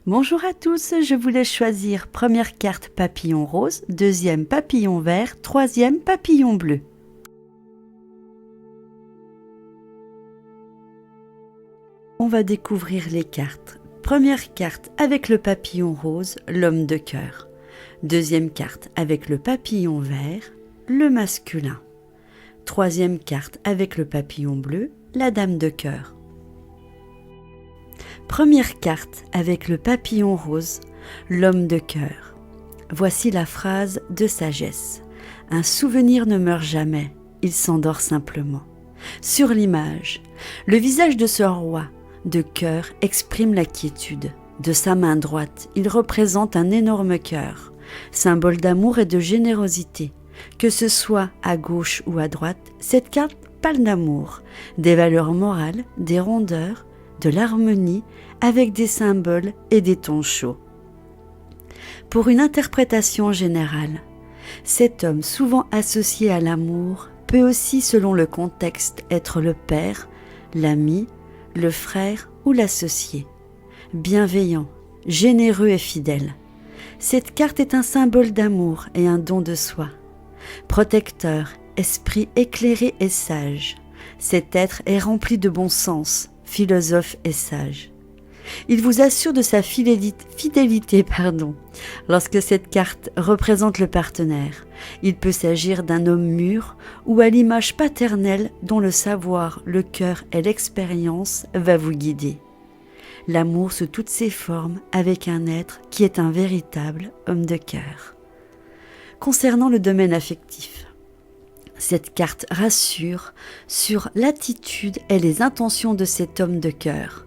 Bonjour à tous, je vous laisse choisir première carte papillon rose, deuxième papillon vert, troisième papillon bleu. On va découvrir les cartes. Première carte avec le papillon rose, l'homme de cœur. Deuxième carte avec le papillon vert, le masculin. Troisième carte avec le papillon bleu, la dame de cœur. Première carte avec le papillon rose, l'homme de cœur. Voici la phrase de sagesse. Un souvenir ne meurt jamais, il s'endort simplement. Sur l'image, le visage de ce roi de cœur exprime la quiétude. De sa main droite, il représente un énorme cœur, symbole d'amour et de générosité. Que ce soit à gauche ou à droite, cette carte parle d'amour, des valeurs morales, des rondeurs, de l'harmonie avec des symboles et des tons chauds. Pour une interprétation générale, cet homme souvent associé à l'amour peut aussi, selon le contexte, être le père, l'ami, le frère ou l'associé. Bienveillant, généreux et fidèle. Cette carte est un symbole d'amour et un don de soi. Protecteur, esprit éclairé et sage. Cet être est rempli de bon sens, philosophe et sage. Il vous assure de sa fidélité. Lorsque cette carte représente le partenaire, il peut s'agir d'un homme mûr ou à l'image paternelle dont le savoir, le cœur et l'expérience va vous guider. L'amour sous toutes ses formes avec un être qui est un véritable homme de cœur. Concernant le domaine affectif, cette carte rassure sur l'attitude et les intentions de cet homme de cœur.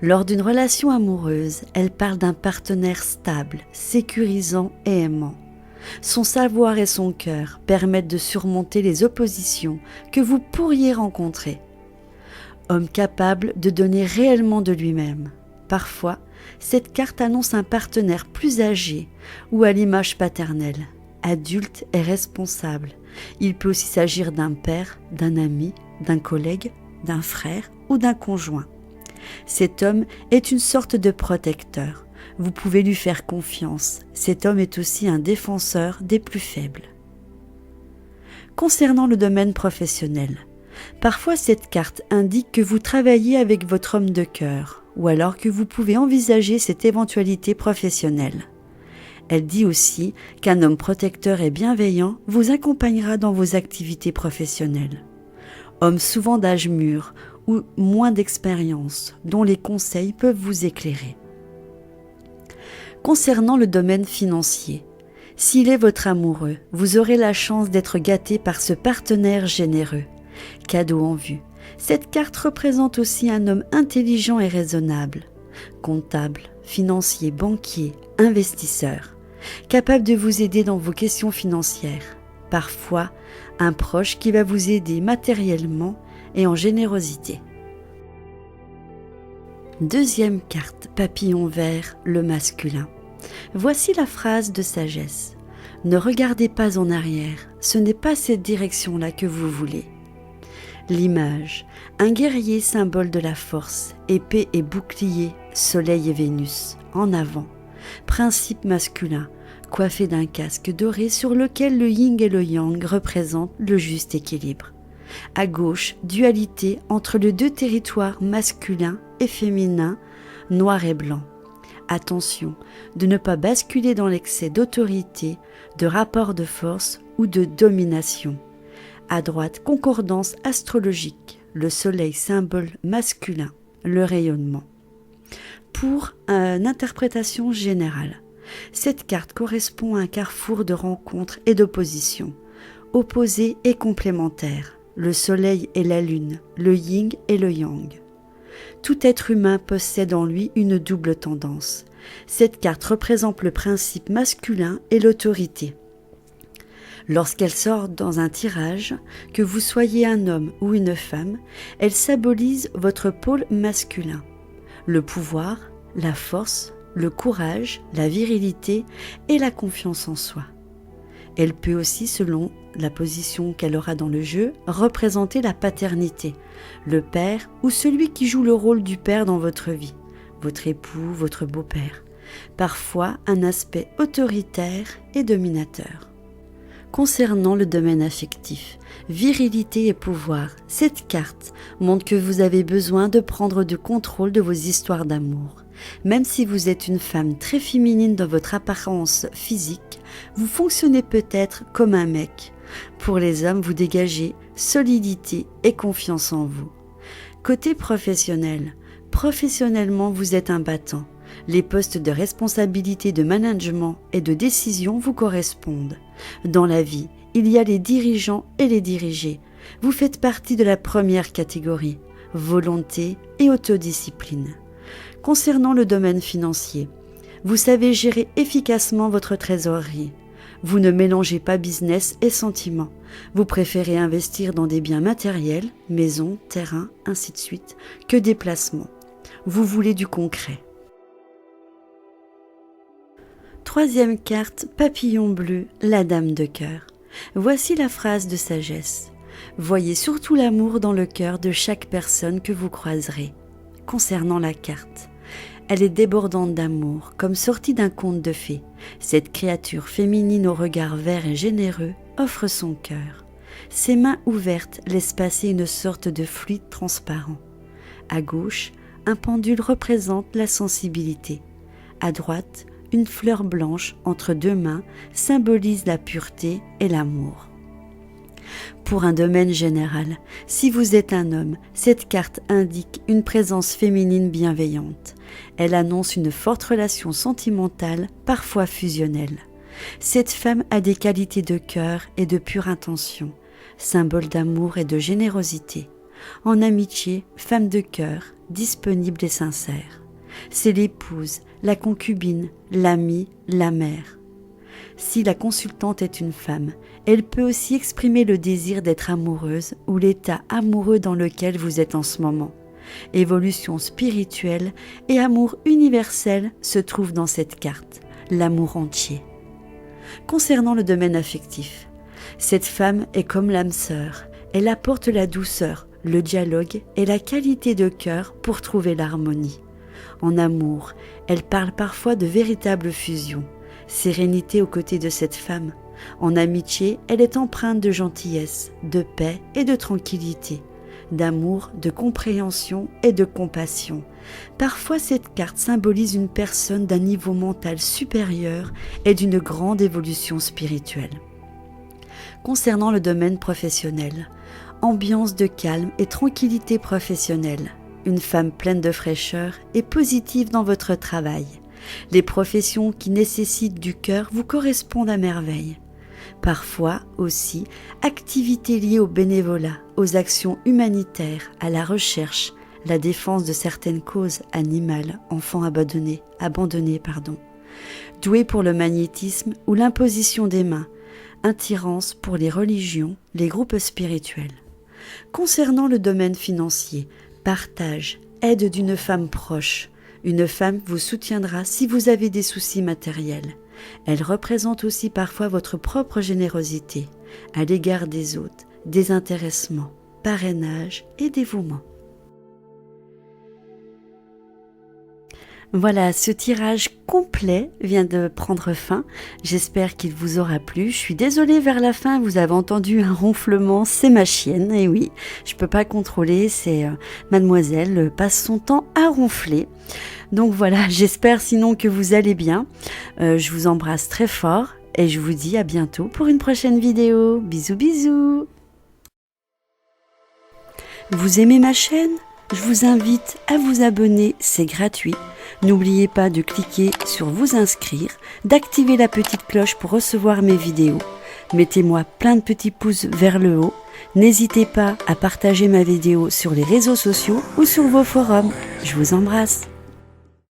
Lors d'une relation amoureuse, elle parle d'un partenaire stable, sécurisant et aimant. Son savoir et son cœur permettent de surmonter les oppositions que vous pourriez rencontrer. Homme capable de donner réellement de lui-même. Parfois, cette carte annonce un partenaire plus âgé ou à l'image paternelle, adulte et responsable. Il peut aussi s'agir d'un père, d'un ami, d'un collègue, d'un frère ou d'un conjoint. Cet homme est une sorte de protecteur. Vous pouvez lui faire confiance. Cet homme est aussi un défenseur des plus faibles. Concernant le domaine professionnel, parfois cette carte indique que vous travaillez avec votre homme de cœur ou alors que vous pouvez envisager cette éventualité professionnelle. Elle dit aussi qu'un homme protecteur et bienveillant vous accompagnera dans vos activités professionnelles. Homme souvent d'âge mûr ou moins d'expérience, dont les conseils peuvent vous éclairer. Concernant le domaine financier, s'il est votre amoureux, vous aurez la chance d'être gâté par ce partenaire généreux. Cadeau en vue. Cette carte représente aussi un homme intelligent et raisonnable, comptable, financier, banquier, investisseur, capable de vous aider dans vos questions financières. Parfois, un proche qui va vous aider matériellement et en générosité. Deuxième carte, papillon vert, le masculin. Voici la phrase de sagesse. Ne regardez pas en arrière, ce n'est pas cette direction-là que vous voulez. L'image, un guerrier symbole de la force, épée et bouclier, soleil et Vénus, en avant. Principe masculin, coiffé d'un casque doré sur lequel le yin et le yang représentent le juste équilibre. À gauche, dualité entre les deux territoires masculin et féminin, noir et blanc. Attention de ne pas basculer dans l'excès d'autorité, de rapport de force ou de domination. À droite, concordance astrologique, le soleil symbole masculin, le rayonnement. Pour une interprétation générale, cette carte correspond à un carrefour de rencontres et d'oppositions, opposés et complémentaires. Le soleil et la lune, le yin et le yang. Tout être humain possède en lui une double tendance. Cette carte représente le principe masculin et l'autorité. Lorsqu'elle sort dans un tirage, que vous soyez un homme ou une femme, elle symbolise votre pôle masculin. Le pouvoir, la force, le courage, la virilité et la confiance en soi. Elle peut aussi, selon la position qu'elle aura dans le jeu, représenter la paternité, le père ou celui qui joue le rôle du père dans votre vie, votre époux, votre beau-père. parfois un aspect autoritaire et dominateur. Concernant le domaine affectif, virilité et pouvoir, cette carte montre que vous avez besoin de prendre du contrôle de vos histoires d'amour. Même si vous êtes une femme très féminine dans votre apparence physique, vous fonctionnez peut-être comme un mec. Pour les hommes, vous dégagez solidité et confiance en vous. Côté professionnel, professionnellement, vous êtes un battant. Les postes de responsabilité, de management et de décision vous correspondent. Dans la vie, il y a les dirigeants et les dirigés. Vous faites partie de la première catégorie, volonté et autodiscipline. Concernant le domaine financier, vous savez gérer efficacement votre trésorerie. Vous ne mélangez pas business et sentiments. Vous préférez investir dans des biens matériels, maisons, terrains, ainsi de suite, que des placements. Vous voulez du concret. Troisième carte, papillon bleu, la dame de cœur. Voici la phrase de sagesse. Voyez surtout l'amour dans le cœur de chaque personne que vous croiserez. Concernant la carte, elle est débordante d'amour, comme sortie d'un conte de fées. Cette créature féminine au regard vert et généreux offre son cœur. Ses mains ouvertes laissent passer une sorte de fluide transparent. À gauche, un pendule représente la sensibilité. À droite, une fleur blanche entre deux mains symbolise la pureté et l'amour. Pour un domaine général, si vous êtes un homme, cette carte indique une présence féminine bienveillante. Elle annonce une forte relation sentimentale, parfois fusionnelle. Cette femme a des qualités de cœur et de pure intention, symbole d'amour et de générosité. En amitié, femme de cœur, disponible et sincère. C'est l'épouse, la concubine, l'amie, la mère. Si la consultante est une femme, elle peut aussi exprimer le désir d'être amoureuse ou l'état amoureux dans lequel vous êtes en ce moment. Évolution spirituelle et amour universel se trouvent dans cette carte, l'amour entier. Concernant le domaine affectif, cette femme est comme l'âme sœur, elle apporte la douceur, le dialogue et la qualité de cœur pour trouver l'harmonie. En amour, elle parle parfois de véritable fusion, sérénité aux côtés de cette femme. En amitié, elle est empreinte de gentillesse, de paix et de tranquillité, d'amour, de compréhension et de compassion. Parfois, cette carte symbolise une personne d'un niveau mental supérieur et d'une grande évolution spirituelle. Concernant le domaine professionnel, ambiance de calme et tranquillité professionnelle. Une femme pleine de fraîcheur et positive dans votre travail. Les professions qui nécessitent du cœur vous correspondent à merveille. Parfois aussi, activités liées au bénévolat, aux actions humanitaires, à la recherche, la défense de certaines causes animales, enfants abandonnés. Doué pour le magnétisme ou l'imposition des mains, attirance pour les religions, les groupes spirituels. Concernant le domaine financier, partage, aide d'une femme proche. Une femme vous soutiendra si vous avez des soucis matériels. Elle représente aussi parfois votre propre générosité à l'égard des autres, désintéressement, parrainage et dévouement. Voilà, ce tirage complet vient de prendre fin. J'espère qu'il vous aura plu. Je suis désolée, vers la fin, vous avez entendu un ronflement, c'est ma chienne. Et oui, je peux pas contrôler, c'est mademoiselle passe son temps à ronfler. Donc voilà, j'espère sinon que vous allez bien. Je vous embrasse très fort et je vous dis à bientôt pour une prochaine vidéo. Bisous bisous. Vous aimez ma chaîne ? Je vous invite à vous abonner, c'est gratuit. N'oubliez pas de cliquer sur vous inscrire, d'activer la petite cloche pour recevoir mes vidéos. Mettez-moi plein de petits pouces vers le haut. N'hésitez pas à partager ma vidéo sur les réseaux sociaux ou sur vos forums. Je vous embrasse.